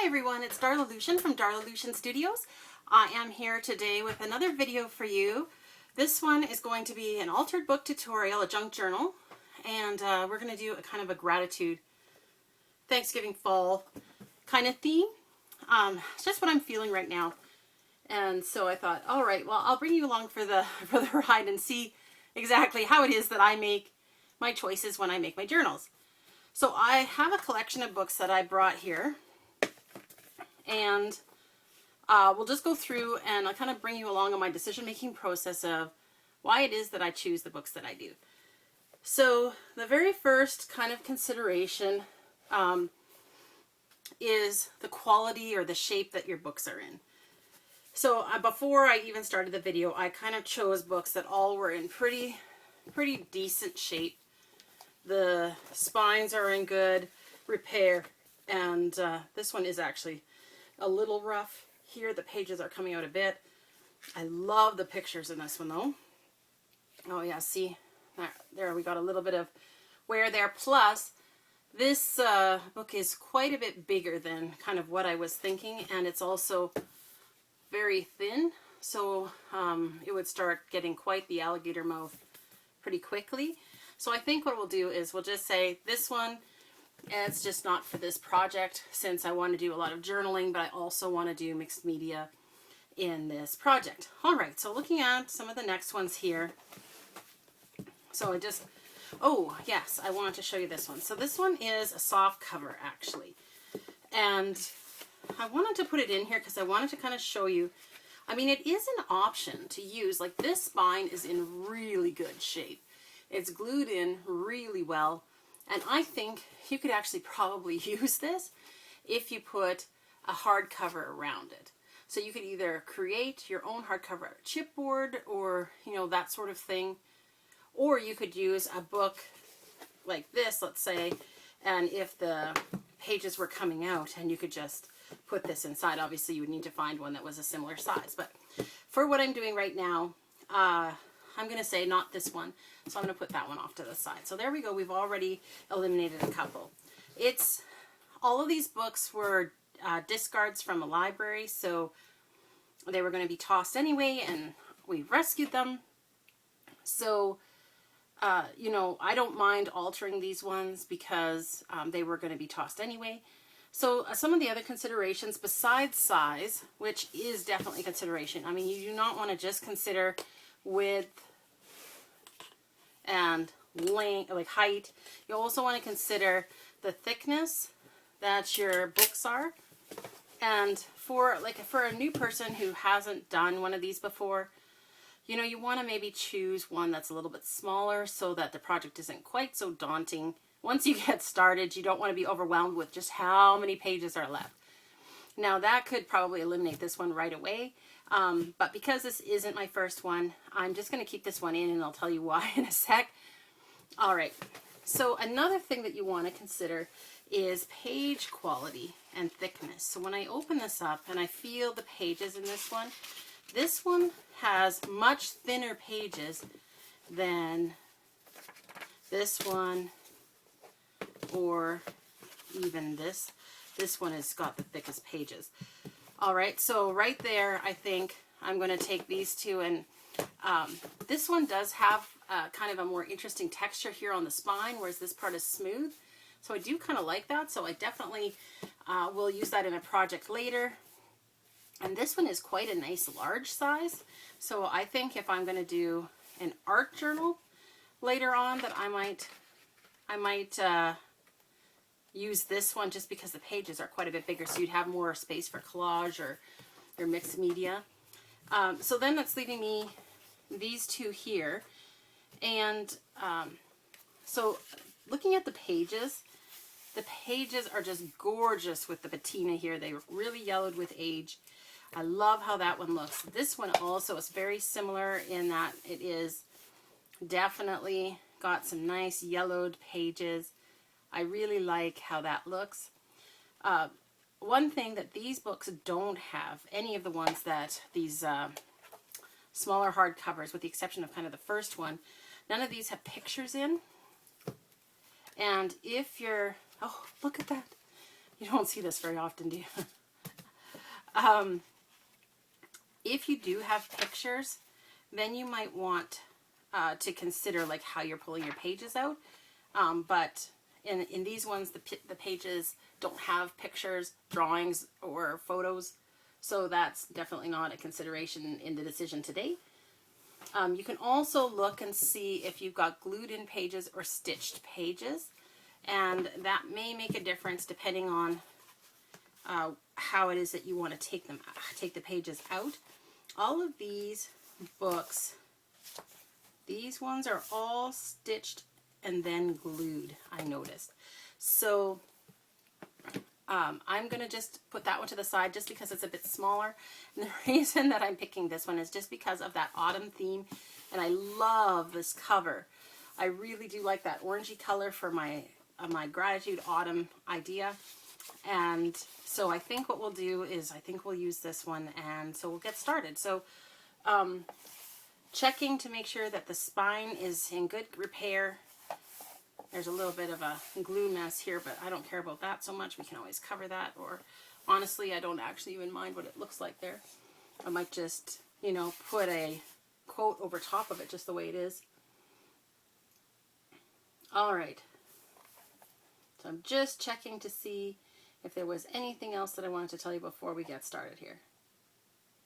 Hi everyone, it's Darla Lucian from Darla Lucian Studios. I am here today with another video for you. This one is going to be an altered book tutorial, a junk journal, and we're going to do a kind of a gratitude, Thanksgiving fall kind of theme. It's just what I'm feeling right now. And so I thought, all right, well, I'll bring you along for the ride and see exactly how it is that I make my choices when I make my journals. So I have a collection of books that I brought here, and we'll just go through and I'll kind of bring you along on my decision-making process of why it is that I choose the books that I do. So the very first kind of consideration is the quality or the shape that your books are in. So before I even started the video, I kind of chose books that all were in pretty decent shape. The spines are in good repair, and this one is actually a little rough here. The pages are coming out a bit. I love the pictures in this one though. Oh yeah, see, there we got a little bit of wear there. Plus, this book is quite a bit bigger than kind of what I was thinking, and it's also very thin, so it would start getting quite the alligator mouth pretty quickly. So I think what we'll do is we'll just say this one, it's just not for this project, since I want to do a lot of journaling, but I also want to do mixed media in this project. All right, so looking at some of the next ones here. So oh yes, I wanted to show you this one. So this one is a soft cover actually. And I wanted to put it in here because I wanted to kind of show you, I mean, it is an option to use. Like, this spine is in really good shape. It's glued in really well. And I think you could actually probably use this if you put a hardcover around it. So you could either create your own hardcover chipboard or, you know, that sort of thing. Or you could use a book like this, let's say, and if the pages were coming out, and you could just put this inside. Obviously, you would need to find one that was a similar size. But for what I'm doing right now, I'm going to say not this one. So I'm going to put that one off to the side. So there we go. We've already eliminated a couple. All of these books were discards from a library, so they were going to be tossed anyway, and we rescued them. So, you know, I don't mind altering these ones because they were going to be tossed anyway. So some of the other considerations besides size, which is definitely a consideration. I mean, you do not want to just consider width and length, like height. You also want to consider the thickness that your books are. And for a new person who hasn't done one of these before, you know, you want to maybe choose one that's a little bit smaller so that the project isn't quite so daunting. Once you get started, you don't want to be overwhelmed with just how many pages are left. Now, that could probably eliminate this one right away. But because this isn't my first one, I'm just going to keep this one in, and I'll tell you why in a sec. All right. So another thing that you want to consider is page quality and thickness. So when I open this up and I feel the pages in this one has much thinner pages than this one, or even this. This one has got the thickest pages. All right, so right there, I think I'm going to take these two, and this one does have kind of a more interesting texture here on the spine, whereas this part is smooth. So I do kind of like that, so I definitely will use that in a project later. And this one is quite a nice large size, so I think if I'm going to do an art journal later on, that I might use this one just because the pages are quite a bit bigger, so you'd have more space for collage or your mixed media. So then that's leaving me these two here. And so looking at the pages are just gorgeous with the patina here. They were really yellowed with age. I love how that one looks. This one also is very similar in that it is definitely got some nice yellowed pages. I really like how that looks. One thing that these books don't have, any of the ones that these smaller hardcovers, with the exception of kind of the first one, none of these have pictures in. And if you're, oh, look at that. You don't see this very often, do you? If you do have pictures, then you might want to consider like how you're pulling your pages out. But in these ones, the pages don't have pictures, drawings, or photos. So that's definitely not a consideration in the decision today. You can also look and see if you've got glued in pages or stitched pages. And that may make a difference depending on how it is that you want to take the pages out. All of these books, these ones are all stitched and then glued, I noticed. So I'm going to just put that one to the side just because it's a bit smaller. And the reason that I'm picking this one is just because of that autumn theme. And I love this cover. I really do like that orangey color for my gratitude autumn idea. And so I think what we'll do is I think we'll use this one, and so we'll get started. So checking to make sure that the spine is in good repair. There's a little bit of a glue mess here, but I don't care about that so much. We can always cover that, or honestly, I don't actually even mind what it looks like there. I might just, you know, put a quote over top of it just the way it is. All right. So I'm just checking to see if there was anything else that I wanted to tell you before we get started here.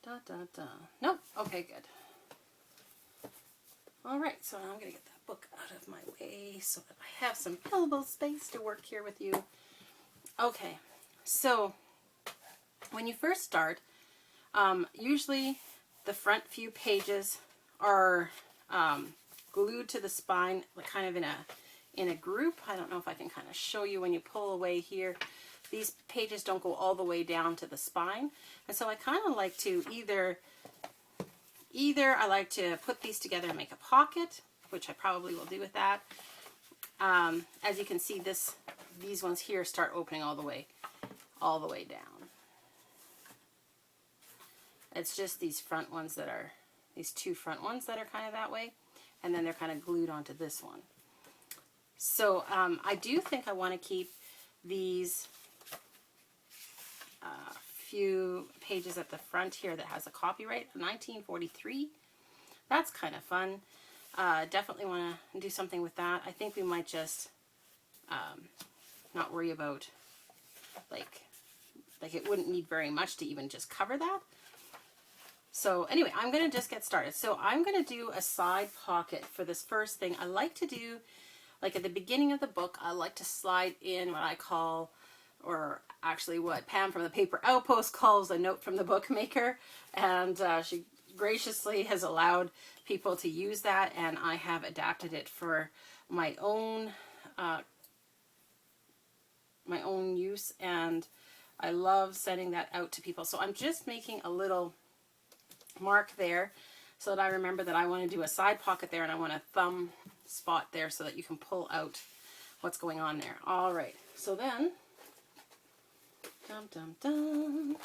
Da, da, da. Nope. Okay, good. All right, so I'm going to get that book out of my way so that I have some pillable space to work here with you. Okay, so when you first start, usually the front few pages are glued to the spine, like kind of in a group. I don't know if I can kind of show you when you pull away here. These pages don't go all the way down to the spine. And so I kind of like to either I like to put these together and make a pocket, which I probably will do with that. As you can see, these ones here start opening all the way down. It's just these front ones that are, these two front ones that are kind of that way, and then they're kind of glued onto this one. So I do think I want to keep these few pages at the front here that has a copyright, 1943. That's kind of fun. Definitely want to do something with that. I think we might just not worry about, like it wouldn't need very much to even just cover that. So anyway, I'm going to just get started. So I'm going to do a side pocket for this first thing. I like to do, like at the beginning of the book, I like to slide in what I call, or actually what Pam from the Paper Outpost calls a note from the bookmaker. And she graciously has allowed people to use that, and I have adapted it for my own use, and I love sending that out to people. So I'm just making a little mark there so that I remember that I want to do a side pocket there, and I want a thumb spot there so that you can pull out what's going on there. All right, so then dum dum dum.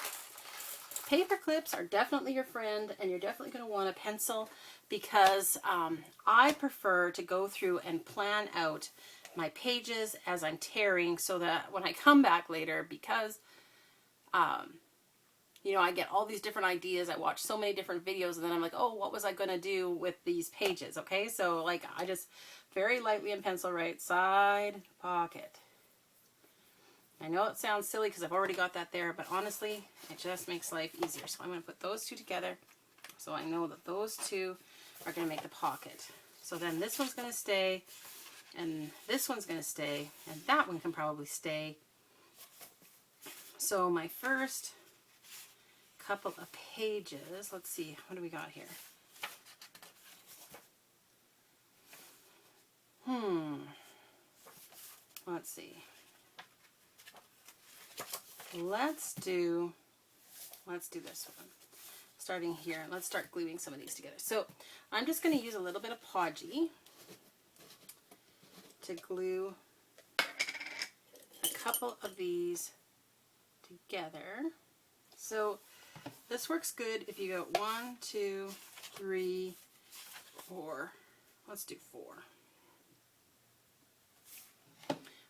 Paper clips are definitely your friend, and you're definitely going to want a pencil, because I prefer to go through and plan out my pages as I'm tearing, so that when I come back later, because you know, I get all these different ideas. I watch so many different videos, and then I'm like, oh, what was I going to do with these pages? Okay, so like I just very lightly in pencil write side pocket. I know it sounds silly because I've already got that there, but honestly, it just makes life easier. So I'm going to put those two together so I know that those two are going to make the pocket. So then this one's going to stay, and this one's going to stay, and that one can probably stay. So my first couple of pages, let's see, what do we got here? Let's see. Let's do this one. Starting here, let's start gluing some of these together. So I'm just going to use a little bit of Podgy to glue a couple of these together. So this works good if you go 1, 2, 3, 4. Let's do 4.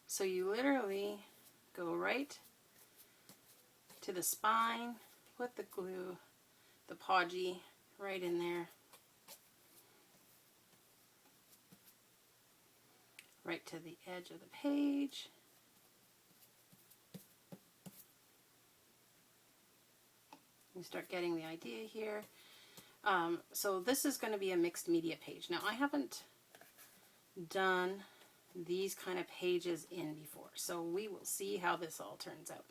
So you literally go right to the spine, put the glue, the podgy right in there. Right to the edge of the page. You start getting the idea here. So this is going to be a mixed media page. Now I haven't done these kind of pages in before, so we will see how this all turns out.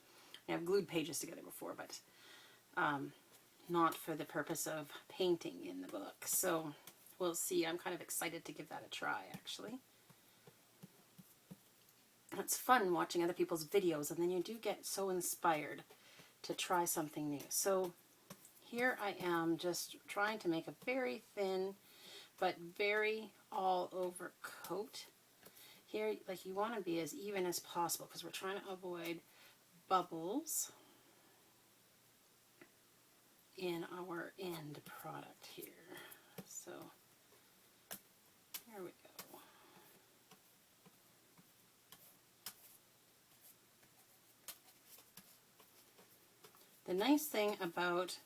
I've glued pages together before, but not for the purpose of painting in the book. So we'll see. I'm kind of excited to give that a try, actually. It's fun watching other people's videos, and then you do get so inspired to try something new. So here I am just trying to make a very thin but very all over coat. Here, like, you want to be as even as possible because we're trying to avoid bubbles in our end product here. So here we go. The nice thing about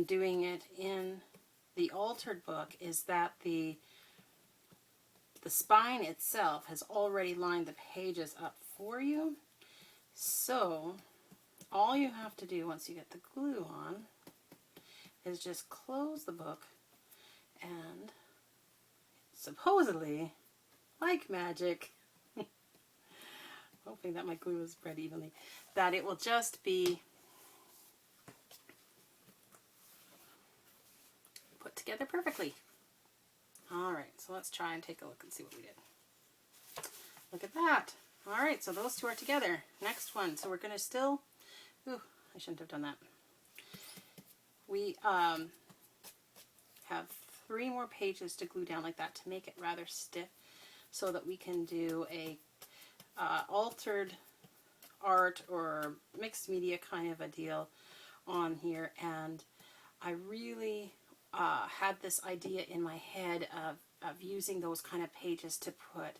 doing it in the altered book is that the spine itself has already lined the pages up for you. So all you have to do once you get the glue on is just close the book, and supposedly, like magic, hoping that my glue is spread evenly, that it will just be put together perfectly. Alright, so let's try and take a look and see what we did. Look at that. Alright, so those two are together. Next one. So we're going to still... Ooh, I shouldn't have done that. We have 3 more pages to glue down like that to make it rather stiff so that we can do a altered art or mixed media kind of a deal on here. And I really had this idea in my head of using those kind of pages to put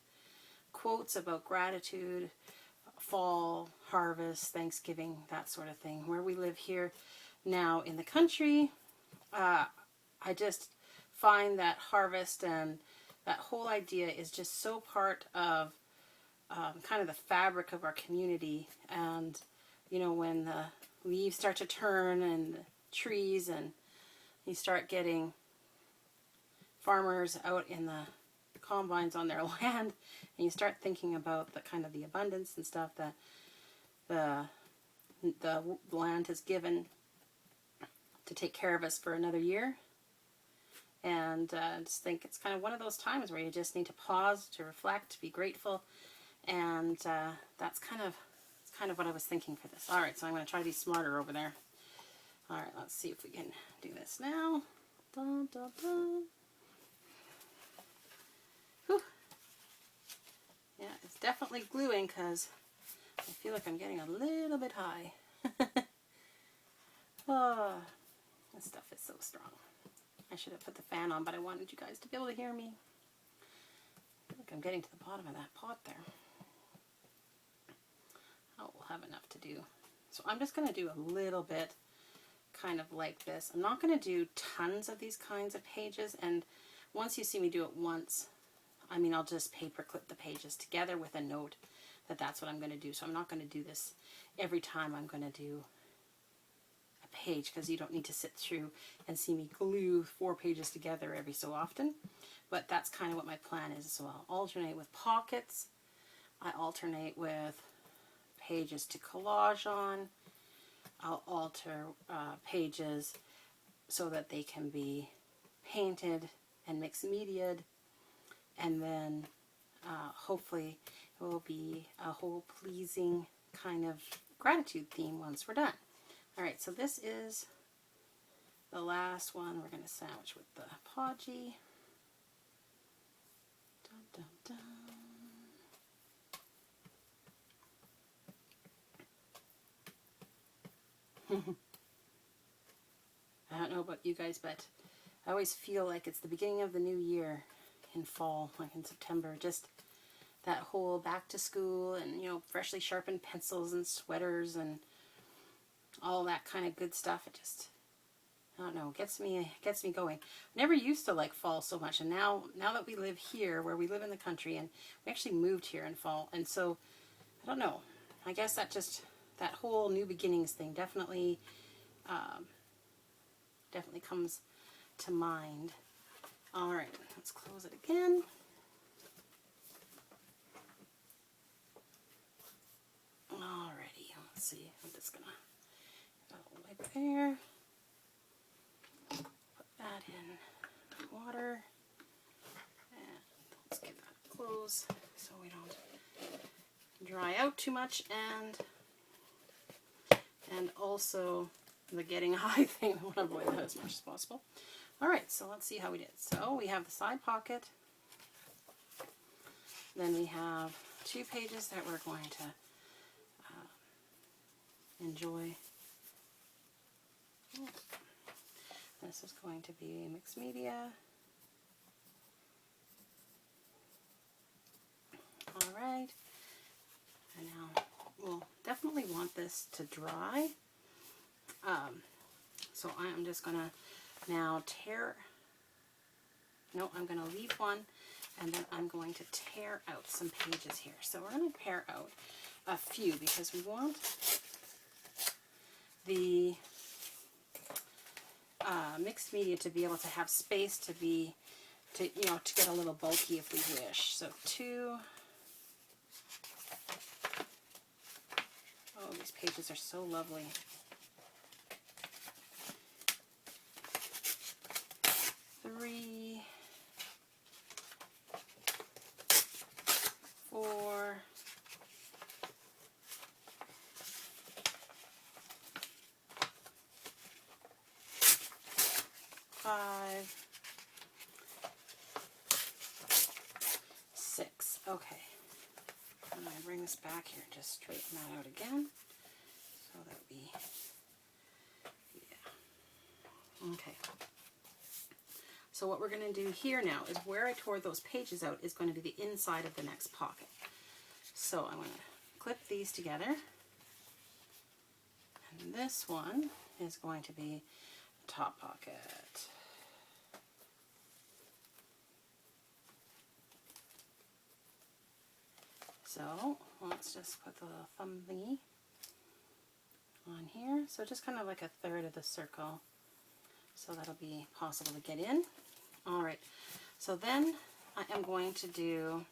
quotes about gratitude, fall, harvest, Thanksgiving, that sort of thing. Where we live here now in the country, I just find that harvest and that whole idea is just so part of kind of the fabric of our community. And, you know, when the leaves start to turn and the trees, and you start getting farmers out in the combines on their land, and you start thinking about the kind of the abundance and stuff that the land has given to take care of us for another year. And I just think it's kind of one of those times where you just need to pause, to reflect, to be grateful, and that's kind of what I was thinking for this. All right, so I'm going to try to be smarter over there. All right, let's see if we can do this now. Dun, dun, dun. Whew. Yeah, it's definitely gluing because I feel like I'm getting a little bit high. Oh, this stuff is so strong. I should have put the fan on, but I wanted you guys to be able to hear me. I feel like I'm getting to the bottom of that pot there. Oh, we'll have enough to do. So I'm just going to do a little bit kind of like this. I'm not going to do tons of these kinds of pages, and once you see me do it once, I mean, I'll just paper clip the pages together with a note that that's what I'm going to do. So I'm not going to do this every time I'm going to do a page, because you don't need to sit through and see me glue 4 pages together every so often. But that's kind of what my plan is. So I'll alternate with pockets. I alternate with pages to collage on. I'll alter pages so that they can be painted and mixed media'd, and then hopefully it will be a whole pleasing kind of gratitude theme once we're done. Alright, so this is the last one we're going to sandwich with the podgy. Dun, dun, dun. I don't know about you guys, but I always feel like it's the beginning of the new year in fall, like in September. Just that whole back to school and, you know, freshly sharpened pencils and sweaters and all that kind of good stuff. It just, I don't know, gets me going. I never used to like fall so much, and now that we live here, where we live in the country, and we actually moved here in fall, and so I don't know. I guess that whole new beginnings thing definitely comes to mind. All right, let's close it again. Alrighty, let's see. I'm just gonna wipe there. Put that in water, and let's get that closed so we don't dry out too much, and also the getting high thing. I want to avoid that as much as possible. All right, so let's see how we did. So we have the side pocket. Then we have 2 pages that we're going to enjoy. This is going to be mixed media. All right, and now we'll definitely want this to dry. So I'm just gonna now I'm gonna leave one, and then I'm going to tear out some pages here. So we're gonna tear out a few because we want the mixed media to be able to have space to get a little bulky if we wish. So 2. Oh, these pages are so lovely. 3, 4, 5, 6. Okay. I'm going to bring this back here and just straighten that out again. So that yeah. Okay. So what we're going to do here now is where I tore those pages out is going to be the inside of the next pocket. So I'm going to clip these together. And this one is going to be the top pocket. So let's just put the little thumb thingy on here. So just kind of like a third of the circle. So that'll be possible to get in. All right. So then I am going to do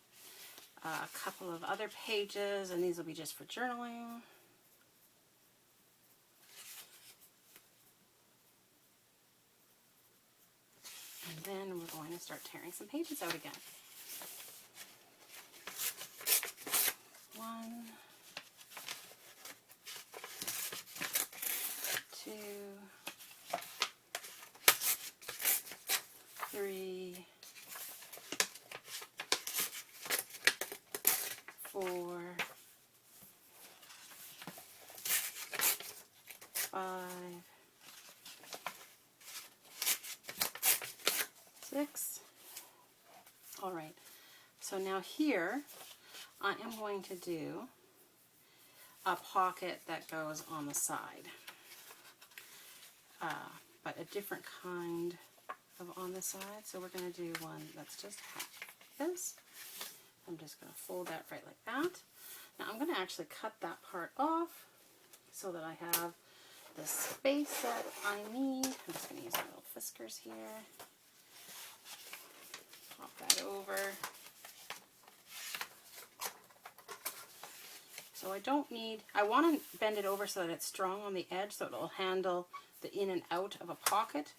a couple of other pages, and these will be just for journaling. And then we're going to start tearing some pages out again. 1, 2, 3, 4, 5, 6. All right. So now here I am going to do a pocket that goes on the side, but a different kind of on the side. So we're going to do one that's just half this. I'm just going to fold that right like that. Now I'm going to actually cut that part off so that I have the space that I need. I'm just going to use my little whiskers here. Pop that over. So I want to bend it over so that it's strong on the edge so it'll handle the in and out of a pocket,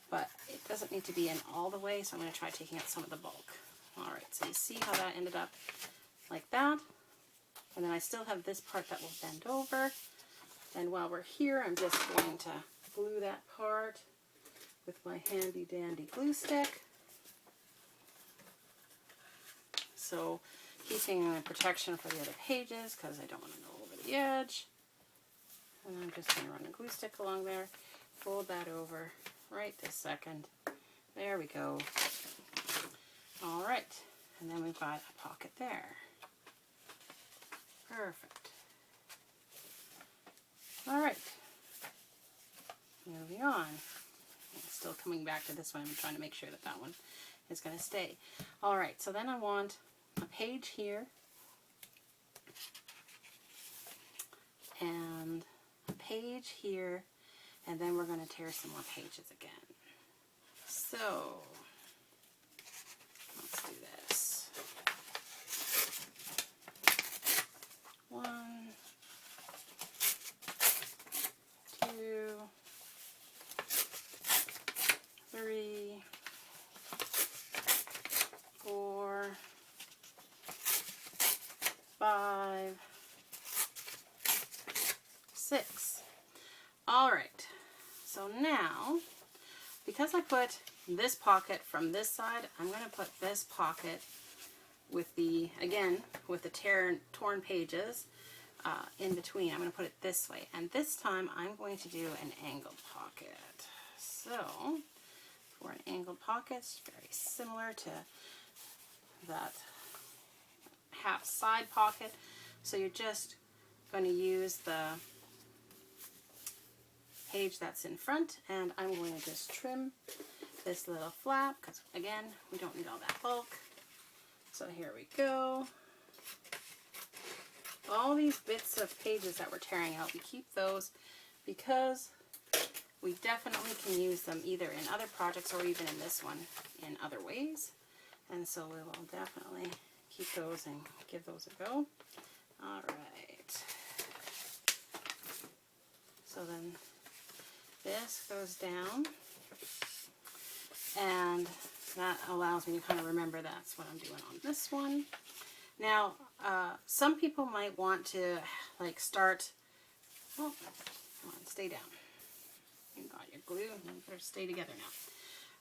but it doesn't need to be in all the way, so I'm going to try taking out some of the bulk. Alright, so you see how that ended up like that, and then I still have this part that will bend over, and while we're here I'm just going to glue that part with my handy dandy glue stick. So keeping the protection for the other pages because I don't want to go over the edge. And I'm just going to run a glue stick along there, fold that over right this second. There we go. All right, and then we've got a pocket there. Perfect. All right, on. It's still coming back to this one. I'm trying to make sure that that one is going to stay. All right, so then I want a page here and a page here, and then we're going to tear some more pages again. So let's do this. 1, 2, 3, 4, 5, 6. All right, so now, because I put this pocket from this side, I'm going to put this pocket with the, again, with the torn pages in between. I'm going to put it this way, and this time I'm going to do an angled pocket. So, for an angled pocket, it's very similar to that half side pocket. So you're just going to use the page that's in front, and I'm going to just trim this little flap because, again, we don't need all that bulk. So here we go. All these bits of pages that we're tearing out, we keep those because we definitely can use them either in other projects or even in this one in other ways. And so we will definitely keep those and give those a go. All right. So then this goes down, and that allows me to kind of remember that's what I'm doing on this one. Now, some people might want to like start, oh, come on, stay down. You got your glue, you better stay together now.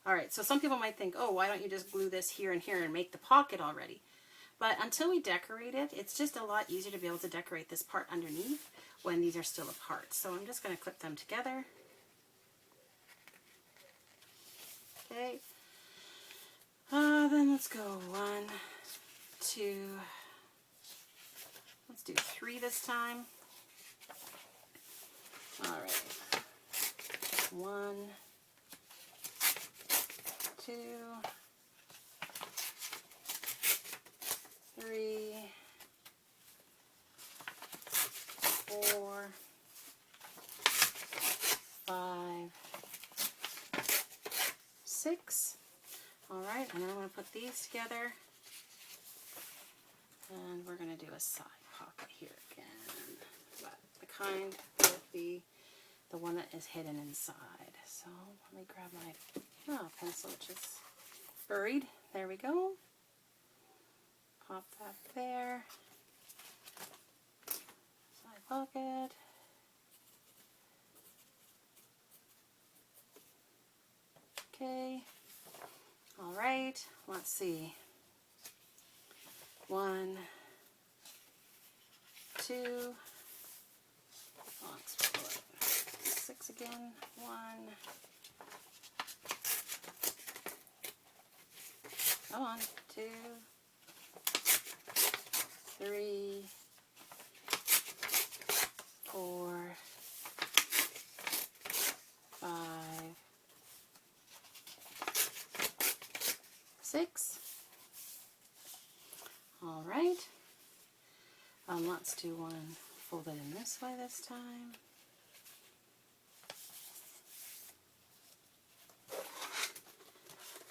All right, so some people might think, oh, why don't you just glue this here and here and make the pocket already? But until we decorate it, it's just a lot easier to be able to decorate this part underneath when these are still apart. So I'm just going to clip them together. Okay. Then let's go 1, 2, let's do 3 this time. All right. 1, 2, 3, 4, 5, 6. All right, and then I'm going to put these together, and we're going to do a side pocket here again, but the kind with the one that is hidden inside. So let me grab my pencil, which is buried. There we go. Pop that there. Side pocket. Okay. All right. Let's see. 1, 2. Let's put 6 again. 1. Come on. 2, 3, 4, 5, 6. All right. Let's do one folded in this way this time.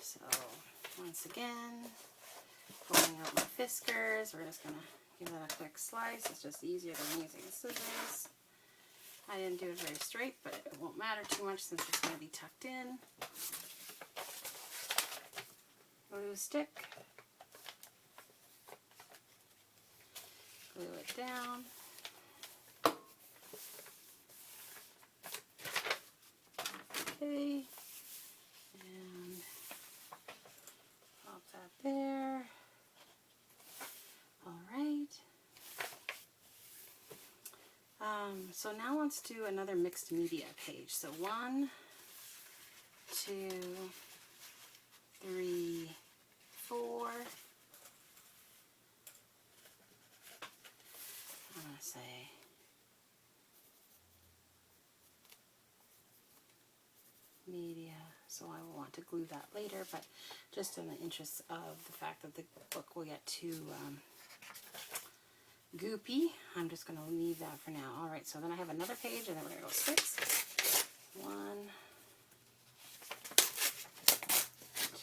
So once again, pulling out my Fiskars, we're just going to give that a quick slice. It's just easier than using the scissors. I didn't do it very straight, but it won't matter too much since it's going to be tucked in. Glue stick. Glue it down. Okay. And pop that there. All right. So now let's do another mixed media page. So 1, 2, 3, 4. I'm going to say so I will want to glue that later, but just in the interest of the fact that the book will get too goopy, I'm just going to leave that for now. Alright, so then I have another page, and then we're going to go 6. 1,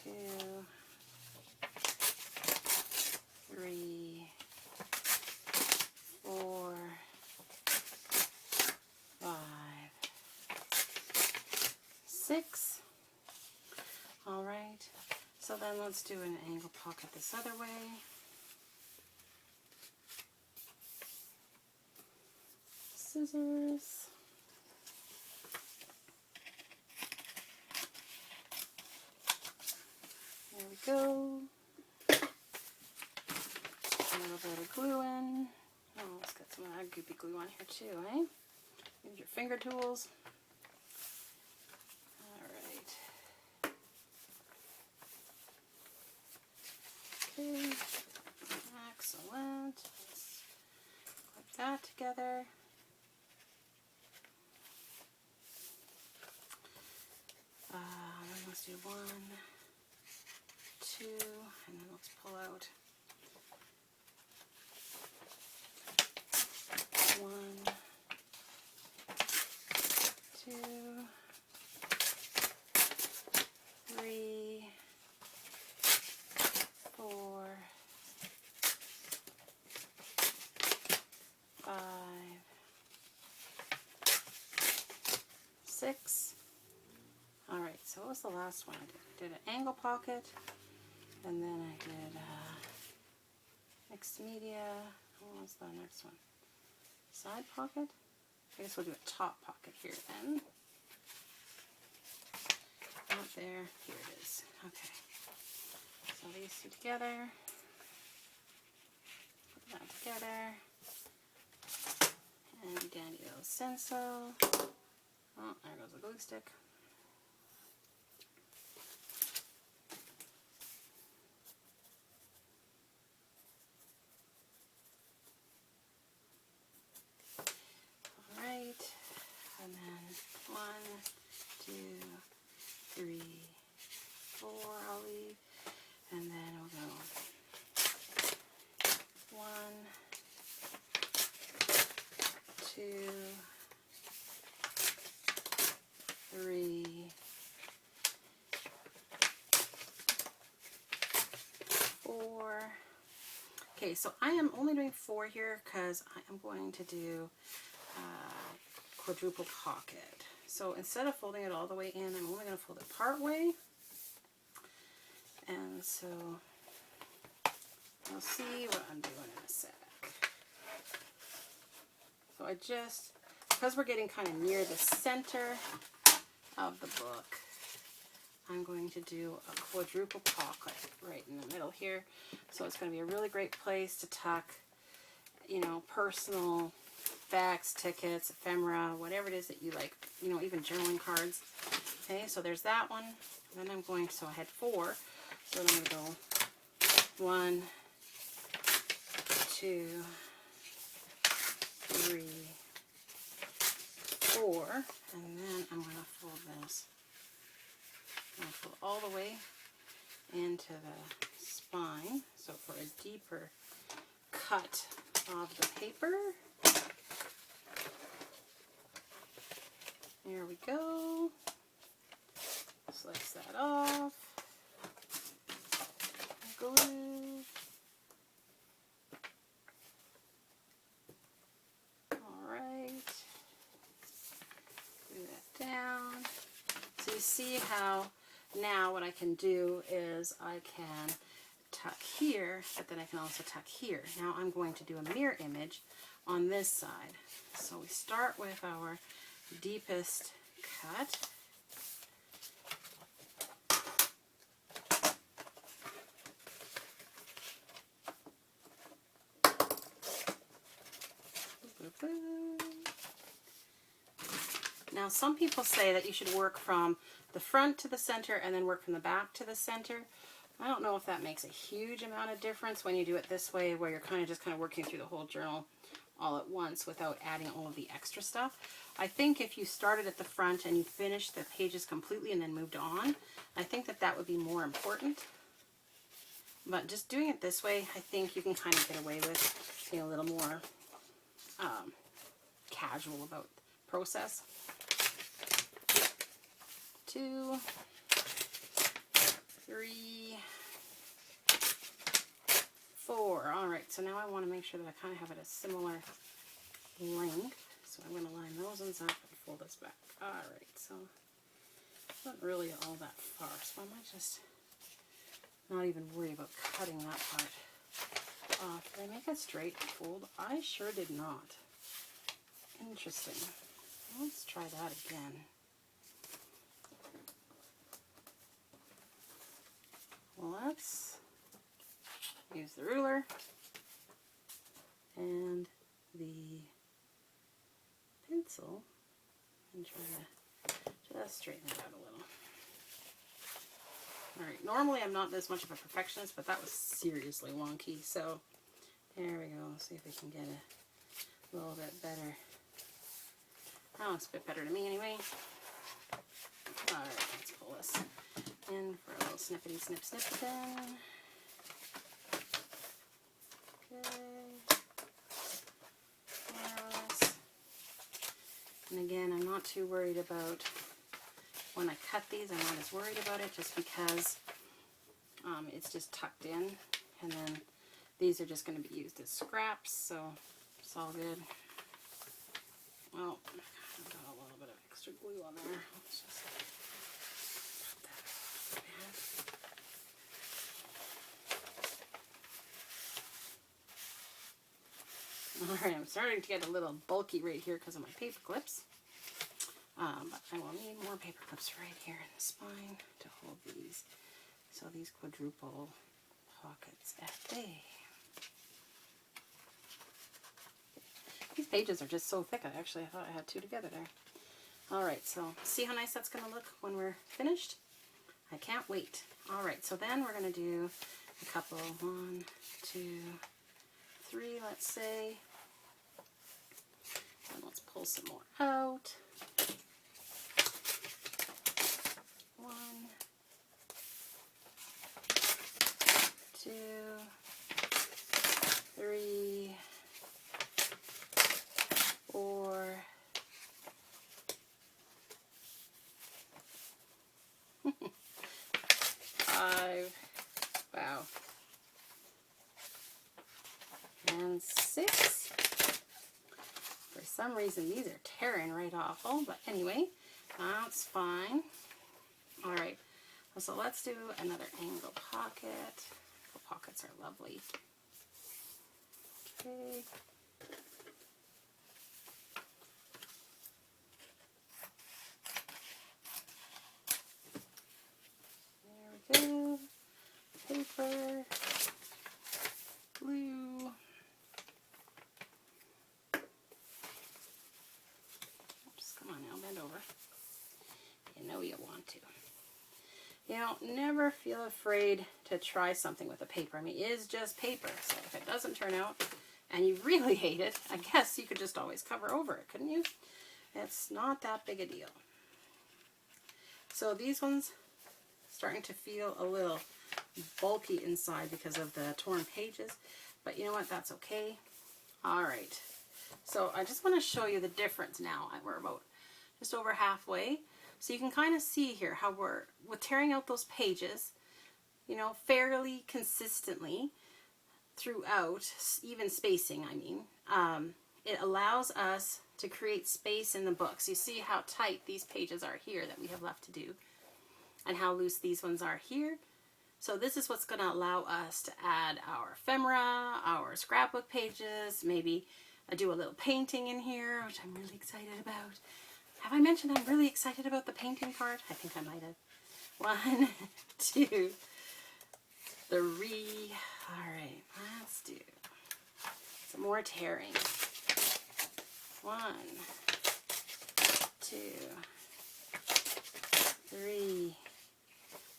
2, 3, 4, 5, 6. Alright, so then let's do an angle pocket this other way. Scissors. There we go. A little bit of glue in. Oh, let's get some of that goopy glue on here too, eh? Use your finger tools. Alright. Okay. Excellent. Let's clip that together. Let's do 1, 2, and then let's pull out 1, 2, 3, 4, 5, 6. Alright, so what was the last one I did? I did an angle pocket, and then I did mixed media. What was the next one? Side pocket? I guess we'll do a top pocket here then. Out there. Here it is. Okay. So these two together. Put that together. And dandy little stencil. Oh, there goes the glue stick. And then 1, 2, 3, 4 I'll leave, and then I'll go 1, 2, 3, 4. Okay, so I am only doing 4 here because I am going to do quadruple pocket. So instead of folding it all the way in, I'm only going to fold it part way. And so I'll see what I'm doing in a sec. So I just, because we're getting kind of near the center of the book, I'm going to do a quadruple pocket right in the middle here. So it's going to be a really great place to tuck, you know, personal facts, tickets, ephemera, whatever it is that you like, you know, even journaling cards. Okay, so there's that one. Then I'm going, so I had 4. So I'm going to go 1, 2, 3, 4, and then I'm going to fold this. I'm going to fold all the way into the spine, so for a deeper cut of the paper. There we go. Slice that off. Glue. Alright. Glue that down. So you see how now what I can do is I can tuck here, but then I can also tuck here. Now I'm going to do a mirror image on this side. So we start with our deepest cut. Now some people say that you should work from the front to the center and then work from the back to the center. I don't know if that makes a huge amount of difference when you do it this way, where you're kind of just working through the whole journal all at once without adding all of the extra stuff. I think if you started at the front and you finished the pages completely and then moved on, I think that that would be more important. But just doing it this way, I think you can kind of get away with being a little more casual about the process. 2, 3, 4. All right, so now I want to make sure that I kind of have it a similar length. So I'm going to line those ones up and fold this back. All right, so it's not really all that far, so I might just not even worry about cutting that part off. Did I make a straight fold? I sure did not. Interesting. Let's try that again. Let's use the ruler and the pencil and try to just straighten it out a little. Alright, normally I'm not this much of a perfectionist, but that was seriously wonky. So there we go. See if we can get a little bit better. That looks a bit better to me anyway. Alright, let's pull this in for a little snippety snip snip then. Okay. Yes. And again, I'm not too worried about when I cut these. I'm not as worried about it just because it's just tucked in, and then these are just going to be used as scraps, so it's all good. Well, I've got a little bit of extra glue on there. Let's just put that. Alright, I'm starting to get a little bulky right here because of my paper clips. But I will need more paper clips right here in the spine to hold these. So these quadruple pockets at bay. These pages are just so thick. I thought I had 2 together there. Alright, so see how nice that's going to look when we're finished? I can't wait. Alright, so then we're going to do a couple, 1, 2, 3, let's say. And let's pull some more out. 1, 2, 3, 4, 5, wow, and 6. For some reason these are tearing right off. Oh, but anyway, that's fine. All right, so let's do another angle pocket. Angle pockets are lovely. Okay. There we go. Paper. Glue. Oops, come on now, bend over. You know you want to. You know, never feel afraid to try something with a paper. I mean, it is just paper, so if it doesn't turn out and you really hate it, I guess you could just always cover over it, couldn't you? It's not that big a deal. So these ones starting to feel a little bulky inside because of the torn pages, but you know what, that's okay. All right, so I just want to show you the difference now. We're about just over halfway. So you can kind of see here how we're tearing out those pages, you know, fairly consistently throughout, even spacing, I mean. It allows us to create space in the book. So you see how tight these pages are here that we have left to do, and how loose these ones are here. So this is what's going to allow us to add our ephemera, our scrapbook pages, maybe do a little painting in here, which I'm really excited about. Have I mentioned I'm really excited about the painting part? I think I might have. 1, 2, 3. All right, let's do some more tearing. 1, 2, 3.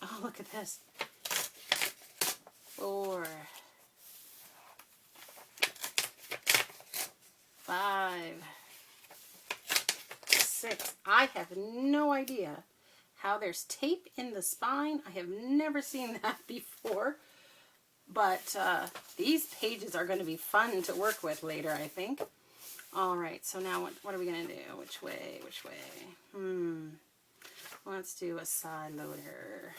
Oh, look at this. 4. 5, 6. I have no idea how there's tape in the spine. I have never seen that before. But these pages are going to be fun to work with later, I think. All right, so now what are we going to do? Which way? Which way? Let's do a side loader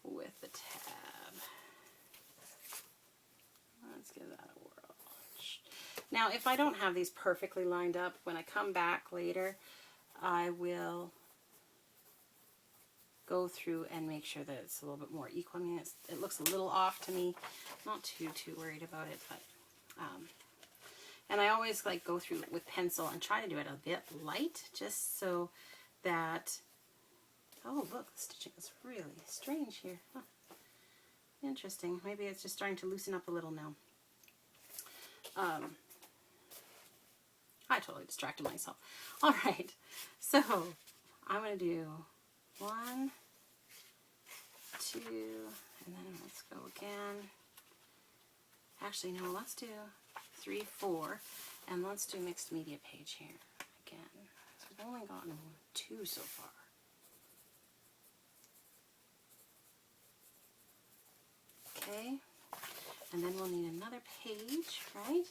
with the tab. Let's give that a whirl. Now, if I don't have these perfectly lined up, when I come back later, I will go through and make sure that it's a little bit more equal. I mean, it looks a little off to me. Not too worried about it, but and I always like go through with pencil and try to do it a bit light, just so that, oh look, the stitching is really strange here. Huh. Interesting. Maybe it's just starting to loosen up a little now. I totally distracted myself. All right, so I'm going to do 1, 2, and then let's go again. Actually, no, let's do 3, 4, and let's do mixed media page here again. So we've only gotten 2 so far. Okay, and then we'll need another page, right?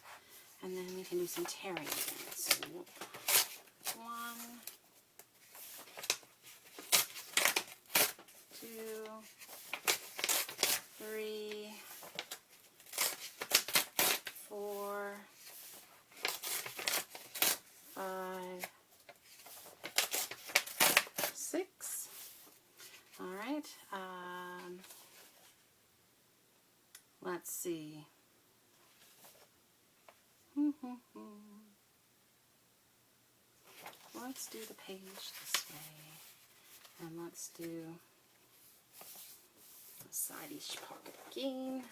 And then we can do some tearing again. So 1, 2, 3, 4, 5, 6. All right. Let's see. Let's do the page this way, and let's do a side each pocket again.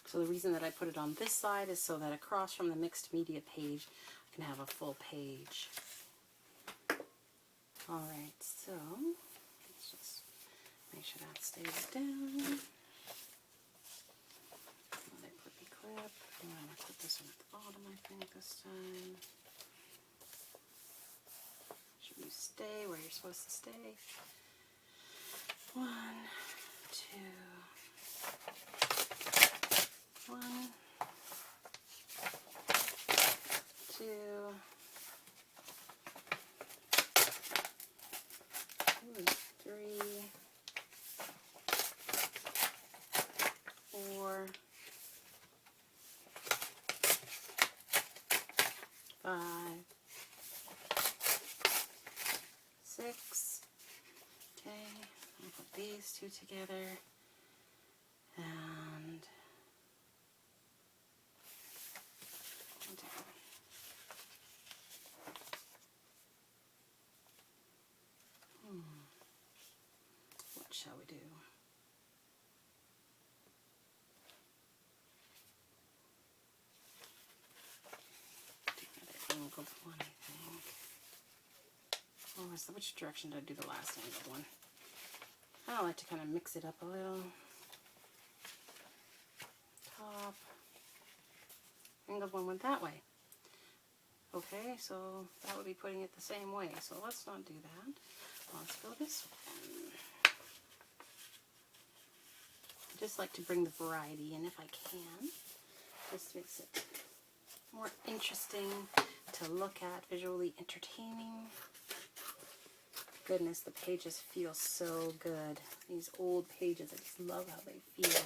So the reason that I put it on this side is so that across from the mixed media page, I can have a full page. All right, so let's just make sure that stays down. Another clippy clip. I'm going to put this one at the bottom, I think, this time. Should you stay where you're supposed to stay? 1, 2, 1, 2, 3, 4, 5, 6. Okay, I'll put these 2 together, and what shall we do? Do another angled one, I think. Oh, which direction did I do the last angled one? I like to kind of mix it up a little. Top. Angled one went that way. Okay, so that would be putting it the same way. So let's not do that. Let's go this way. I just like to bring the variety in if I can. This makes it more interesting to look at, visually entertaining. Goodness, the pages feel so good. These old pages, I just love how they feel.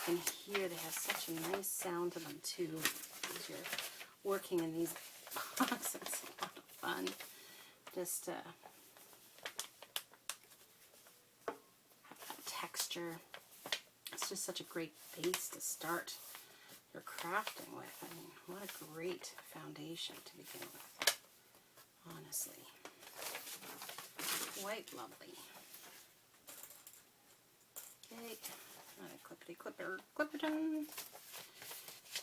And here they have such a nice sound to them too. As you're working in these boxes, it's a lot of fun. Just have that texture. It's just such a great base to start your crafting with. I mean, what a great foundation to begin with. Honestly. Quite lovely. Okay, clippity clipperton.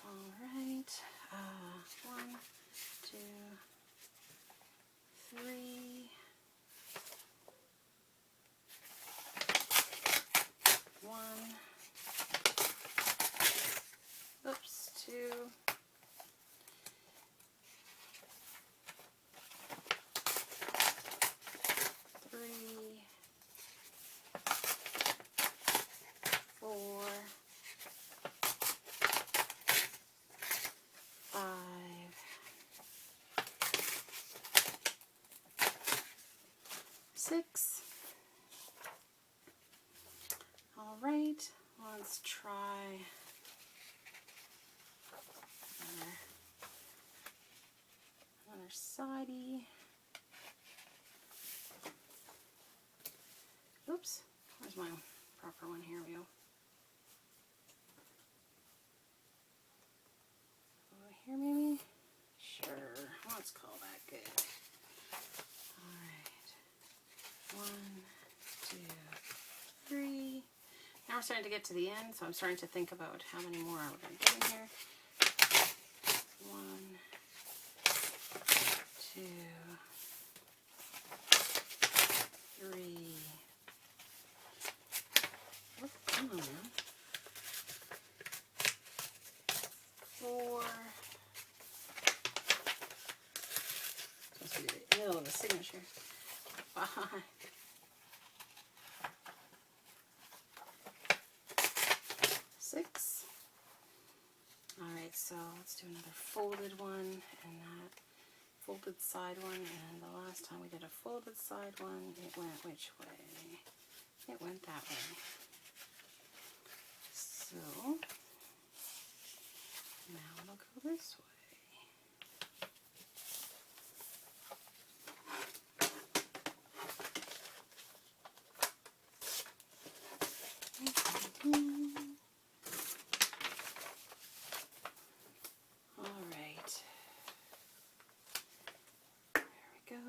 All right, 1, 2, 3. 1. Oops, 2. 3. 4. 5. 6. All right, let's try another sidey. Oops, where's my proper one? Here we go. Over here maybe? Sure, let's call that good. All right, 1, 2, 3. Now we're starting to get to the end, so I'm starting to think about how many more are we going to get in here. 1, 2, 3. Oh, come on now. 4. Supposed to be the middle of the signature. 5. 6. All right, so let's do another folded one, and that folded side one, and the last time we did a folded side one, it went which way? It went that way. So now it'll go this way. All right. There we go.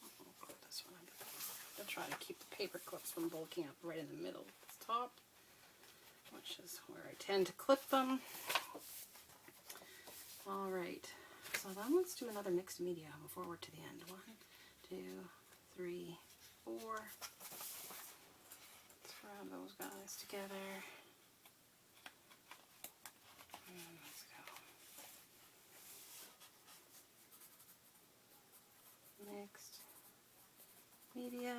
I'll put this one under. I'll try to keep the paper clips from bulking up right in the middle at the top, which is where I tend to clip them. All right, so then let's do another mixed media before we're to the end. 1, 2, 3, 4. Let's grab those guys together. And let's go. Mixed media.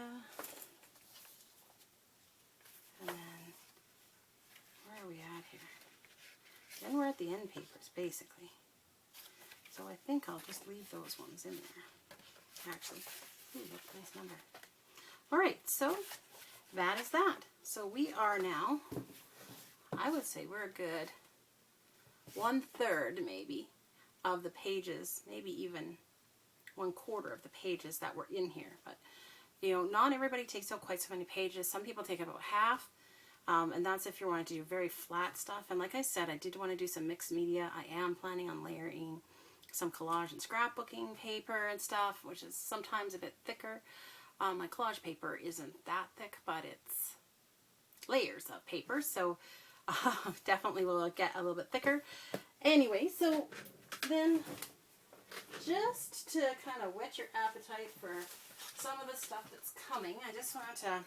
And then, where are we at here? Then we're at the end papers, basically. So I think I'll just leave those ones in there. Actually, ooh, that's a nice number. All right, so that is that. So we are now, I would say we're a good 1/3 maybe of the pages, maybe even 1/4 of the pages that were in here. But, you know, not everybody takes out quite so many pages. Some people take about half. And that's if you want to do very flat stuff. And like I said, I did want to do some mixed media. I am planning on layering some collage and scrapbooking paper and stuff, which is sometimes a bit thicker. My collage paper isn't that thick, but it's layers of paper, so definitely will get a little bit thicker. Anyway, so then just to kind of whet your appetite for some of the stuff that's coming, I just want to